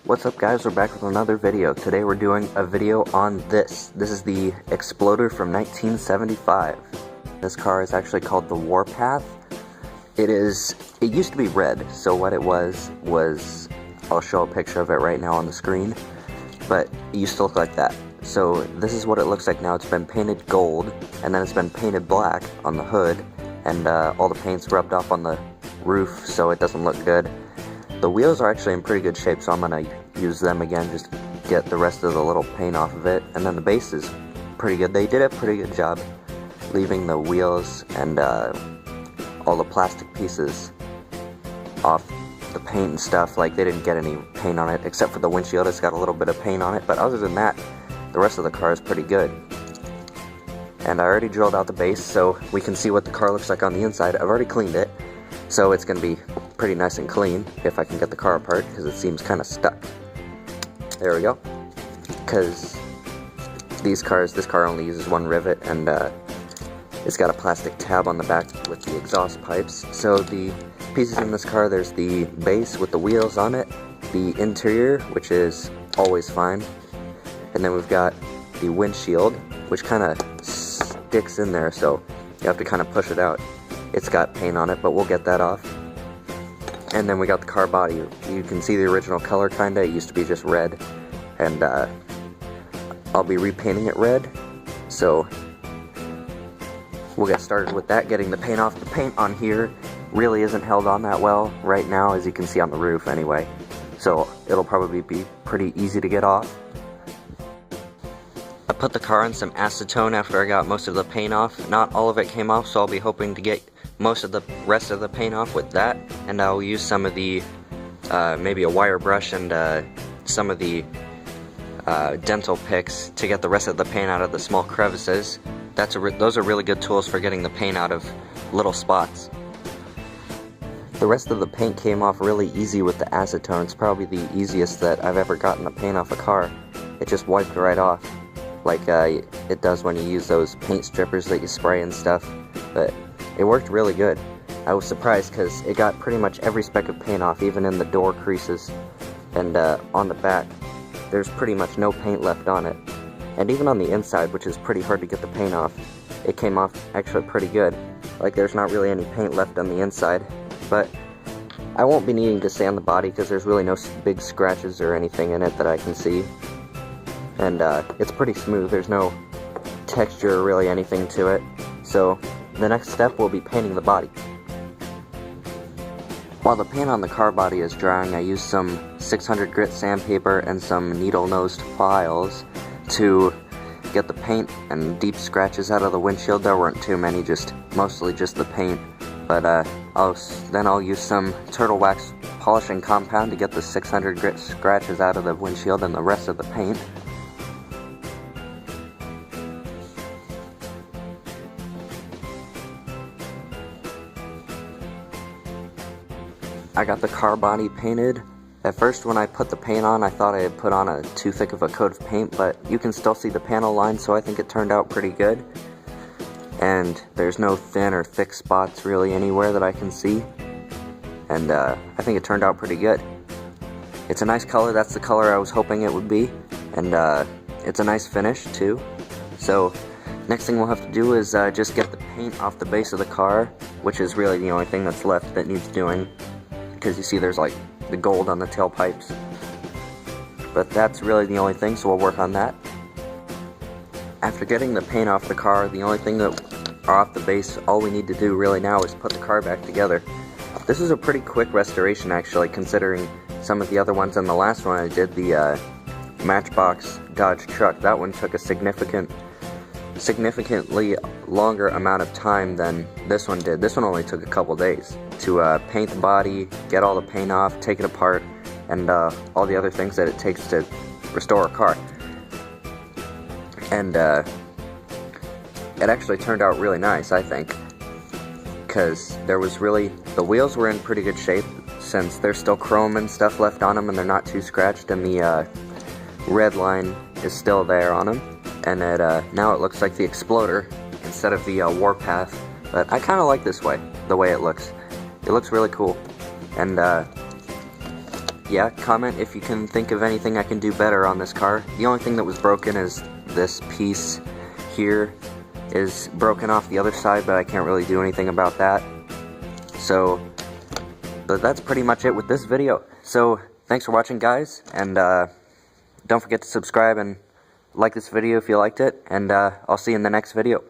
What's up guys, we're back with another video. Today we're doing a video on this. This is the Exploder from 1975. This car is actually called the Warpath. It used to be red, so what it was, I'll show a picture of it right now on the screen, but it used to look like that. So this is what it looks like now. It's been painted gold, and then it's been painted black on the hood, and all the paint's rubbed off on the roof so it doesn't look good. The wheels are actually in pretty good shape, so I'm going to use them again just to get the rest of the little paint off of it. And then the base is pretty good. They did a pretty good job leaving the wheels and all the plastic pieces off the paint and stuff. Like, they didn't get any paint on it except for the windshield. It's got a little bit of paint on it, but other than that, the rest of the car is pretty good. And I already drilled out the base so we can see what the car looks like on the inside. I've already cleaned it, so it's going to be pretty nice and clean if I can get the car apart, because it seems kind of stuck. There we go. Because this car only uses one rivet, and it's got a plastic tab on the back with the exhaust pipes. So the pieces in this car, there's the base with the wheels on it, the interior, which is always fine, and then we've got the windshield, which kind of sticks in there, so you have to kind of push it out. It's got paint on it, but we'll get that off. And then we got the car body. You can see the original color kinda. It used to be just red, and I'll be repainting it red. So we'll get started with that, getting the paint off. The paint on here really isn't held on that well right now, as you can see on the roof anyway. So it'll probably be pretty easy to get off. I put the car in some acetone after I got most of the paint off. Not all of it came off, so I'll be hoping to get most of the rest of the paint off with that, and I'll use some of the maybe a wire brush and some of the dental picks to get the rest of the paint out of the small crevices. Those are really good tools for getting the paint out of little spots. The rest of the paint came off really easy with the acetone. It's probably the easiest that I've ever gotten the paint off a car. It just wiped right off, like it does when you use those paint strippers that you spray and stuff. But it worked really good. I was surprised because it got pretty much every speck of paint off, even in the door creases. And on the back, there's pretty much no paint left on it. And even on the inside, which is pretty hard to get the paint off, it came off actually pretty good. Like, there's not really any paint left on the inside. But I won't be needing to sand the body because there's really no big scratches or anything in it that I can see. And it's pretty smooth. There's no texture or really anything to it. So the next step will be painting the body. While the paint on the car body is drying, I used some 600 grit sandpaper and some needle-nosed files to get the paint and deep scratches out of the windshield. There weren't too many, mostly just the paint. But I'll use some turtle wax polishing compound to get the 600 grit scratches out of the windshield and the rest of the paint. I got the car body painted. At first, when I put the paint on, I thought I had put on too thick of a coat of paint, but you can still see the panel line, so I think it turned out pretty good. And there's no thin or thick spots really anywhere that I can see. And I think it turned out pretty good. It's a nice color. That's the color I was hoping it would be. And it's a nice finish too. So next thing we'll have to do is just get the paint off the base of the car, which is really the only thing that's left that needs doing. Because you see there's like the gold on the tailpipes. But that's really the only thing, so we'll work on that. After getting the paint off the car, the only thing that are off the base, all we need to do really now is put the car back together. This is a pretty quick restoration actually, considering some of the other ones. And the last one I did, the Matchbox Dodge truck, that one took a significantly longer amount of time than this one did. This one only took a couple days to paint the body, get all the paint off, take it apart, and all the other things that it takes to restore a car. And it actually turned out really nice, I think, because the wheels were in pretty good shape, since there's still chrome and stuff left on them and they're not too scratched, and the red line is still there on them. And now it looks like the Exploder instead of the Warpath, but I kind of like this way, the way it looks. It looks really cool. And yeah, comment if you can think of anything I can do better on this car. The only thing that was broken is this piece here is broken off the other side, but I can't really do anything about that. So, but that's pretty much it with this video. So, thanks for watching, guys, and don't forget to subscribe and like this video if you liked it, and I'll see you in the next video.